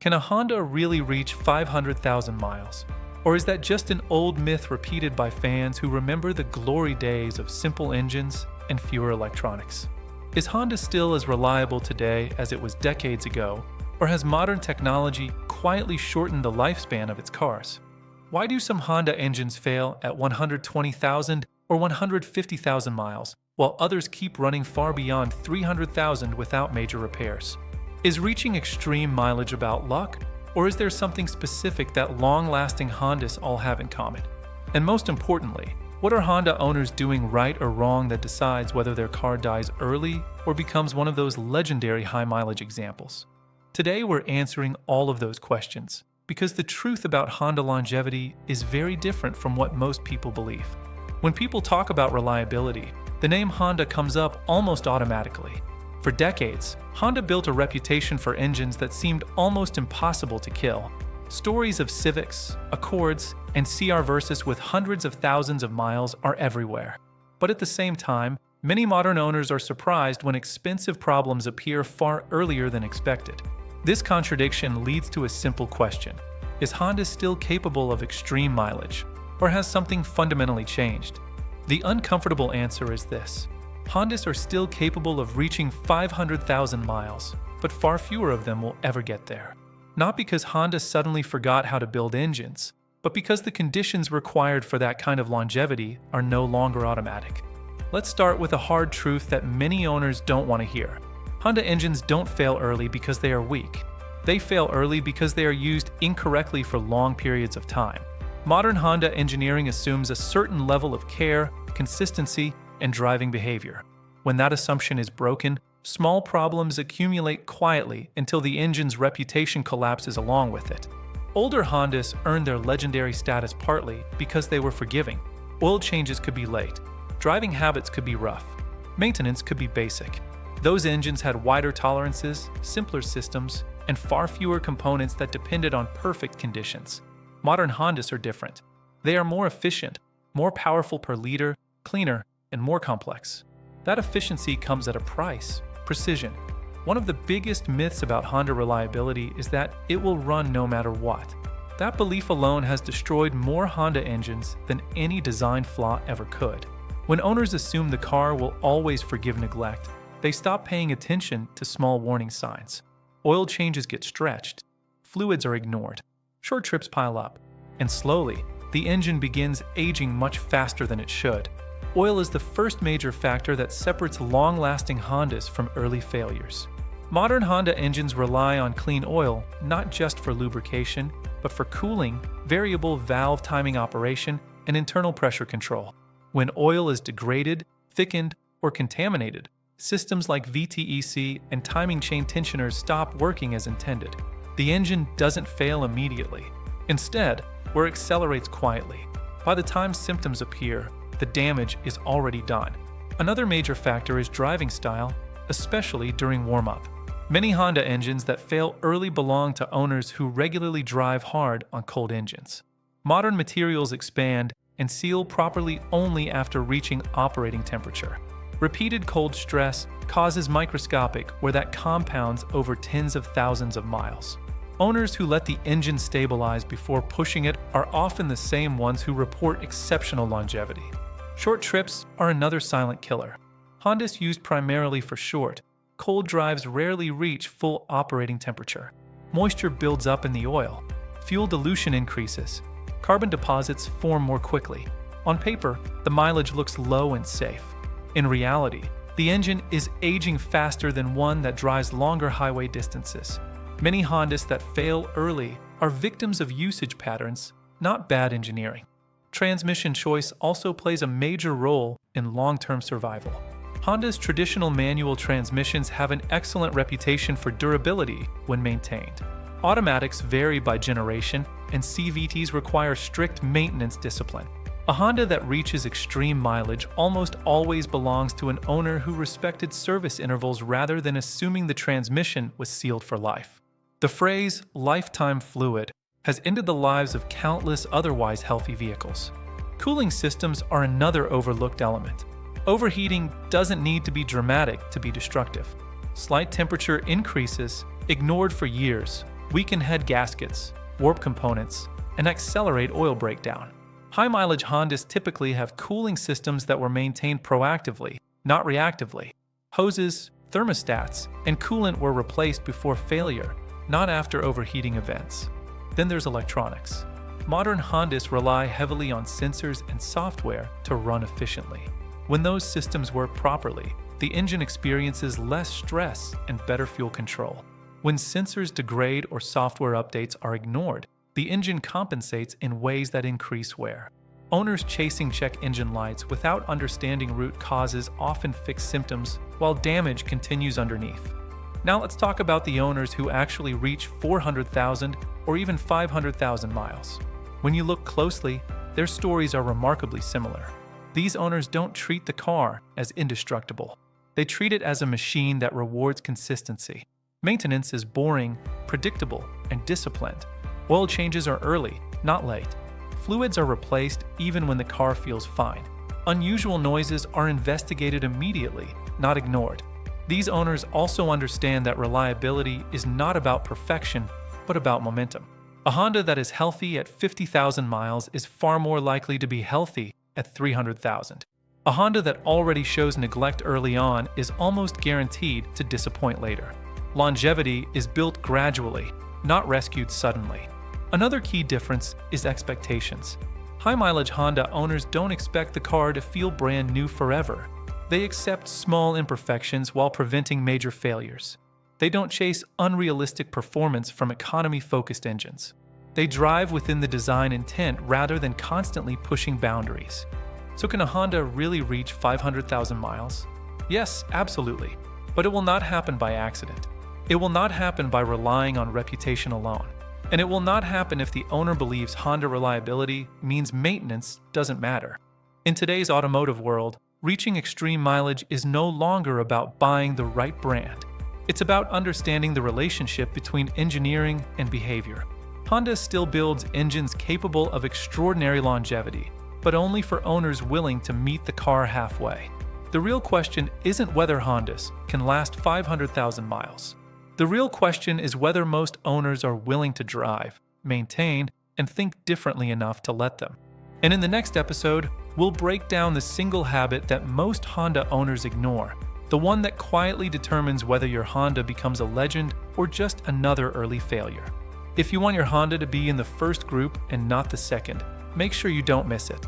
Can a Honda really reach 500,000 miles? Or is that just an old myth repeated by fans who remember the glory days of simple engines and fewer electronics? Is Honda still as reliable today as it was decades ago, or has modern technology quietly shortened the lifespan of its cars? Why do some Honda engines fail at 120,000 or 150,000 miles, while others keep running far beyond 300,000 without major repairs? Is reaching extreme mileage about luck, or is there something specific that long-lasting Hondas all have in common? And most importantly, what are Honda owners doing right or wrong that decides whether their car dies early or becomes one of those legendary high-mileage examples? Today we're answering all of those questions, because the truth about Honda longevity is very different from what most people believe. When people talk about reliability, the name Honda comes up almost automatically. For decades, Honda built a reputation for engines that seemed almost impossible to kill. Stories of Civics, Accords, and CR Versys with hundreds of thousands of miles are everywhere. But at the same time, many modern owners are surprised when expensive problems appear far earlier than expected. This contradiction leads to a simple question: is Honda still capable of extreme mileage, or has something fundamentally changed? The uncomfortable answer is this: Hondas are still capable of reaching 500,000 miles, but far fewer of them will ever get there. Not because Honda suddenly forgot how to build engines, but because the conditions required for that kind of longevity are no longer automatic. Let's start with a hard truth that many owners don't want to hear. Honda engines don't fail early because they are weak. They fail early because they are used incorrectly for long periods of time. Modern Honda engineering assumes a certain level of care, consistency, and driving behavior. When that assumption is broken, small problems accumulate quietly until the engine's reputation collapses along with it. Older Hondas earned their legendary status partly because they were forgiving. Oil changes could be late. Driving habits could be rough. Maintenance could be basic. Those engines had wider tolerances, simpler systems, and far fewer components that depended on perfect conditions. Modern Hondas are different. They are more efficient, more powerful per liter, cleaner, and more complex. That efficiency comes at a price: precision. One of the biggest myths about Honda reliability is that it will run no matter what. That belief alone has destroyed more Honda engines than any design flaw ever could. When owners assume the car will always forgive neglect, they stop paying attention to small warning signs. Oil changes get stretched, fluids are ignored, short trips pile up, and slowly, the engine begins aging much faster than it should. Oil is the first major factor that separates long-lasting Hondas from early failures. Modern Honda engines rely on clean oil not just for lubrication, but for cooling, variable valve timing operation, and internal pressure control. When oil is degraded, thickened, or contaminated, systems like VTEC and timing chain tensioners stop working as intended. The engine doesn't fail immediately. Instead, it accelerates quietly. By the time symptoms appear, the damage is already done. Another major factor is driving style, especially during warm-up. Many Honda engines that fail early belong to owners who regularly drive hard on cold engines. Modern materials expand and seal properly only after reaching operating temperature. Repeated cold stress causes microscopic, where that compounds over tens of thousands of miles. Owners who let the engine stabilize before pushing it are often the same ones who report exceptional longevity. Short trips are another silent killer. Hondas used primarily for short, cold drives rarely reach full operating temperature. Moisture builds up in the oil. Fuel dilution increases. Carbon deposits form more quickly. On paper, the mileage looks low and safe. In reality, the engine is aging faster than one that drives longer highway distances. Many Hondas that fail early are victims of usage patterns, not bad engineering. Transmission choice also plays a major role in long-term survival. Honda's traditional manual transmissions have an excellent reputation for durability when maintained. Automatics vary by generation, and CVTs require strict maintenance discipline. A Honda that reaches extreme mileage almost always belongs to an owner who respected service intervals rather than assuming the transmission was sealed for life. The phrase "lifetime fluid" has ended the lives of countless otherwise healthy vehicles. Cooling systems are another overlooked element. Overheating doesn't need to be dramatic to be destructive. Slight temperature increases, ignored for years, weaken head gaskets, warp components, and accelerate oil breakdown. High-mileage Hondas typically have cooling systems that were maintained proactively, not reactively. Hoses, thermostats, and coolant were replaced before failure, not after overheating events. Then there's electronics. Modern Hondas rely heavily on sensors and software to run efficiently. When those systems work properly, the engine experiences less stress and better fuel control. When sensors degrade or software updates are ignored, the engine compensates in ways that increase wear. Owners chasing check engine lights without understanding root causes often fix symptoms while damage continues underneath. Now let's talk about the owners who actually reach 400,000 or even 500,000 miles. When you look closely, their stories are remarkably similar. These owners don't treat the car as indestructible. They treat it as a machine that rewards consistency. Maintenance is boring, predictable, and disciplined. Oil changes are early, not late. Fluids are replaced even when the car feels fine. Unusual noises are investigated immediately, not ignored. These owners also understand that reliability is not about perfection, but about momentum. A Honda that is healthy at 50,000 miles is far more likely to be healthy at 300,000. A Honda that already shows neglect early on is almost guaranteed to disappoint later. Longevity is built gradually, not rescued suddenly. Another key difference is expectations. High-mileage Honda owners don't expect the car to feel brand new forever. They accept small imperfections while preventing major failures. They don't chase unrealistic performance from economy-focused engines. They drive within the design intent rather than constantly pushing boundaries. So can a Honda really reach 500,000 miles? Yes, absolutely. But it will not happen by accident. It will not happen by relying on reputation alone. And it will not happen if the owner believes Honda reliability means maintenance doesn't matter. In today's automotive world, reaching extreme mileage is no longer about buying the right brand. It's about understanding the relationship between engineering and behavior. Honda still builds engines capable of extraordinary longevity, but only for owners willing to meet the car halfway. The real question isn't whether Hondas can last 500,000 miles. The real question is whether most owners are willing to drive, maintain, and think differently enough to let them. And in the next episode, we'll break down the single habit that most Honda owners ignore, the one that quietly determines whether your Honda becomes a legend or just another early failure. If you want your Honda to be in the first group and not the second, make sure you don't miss it.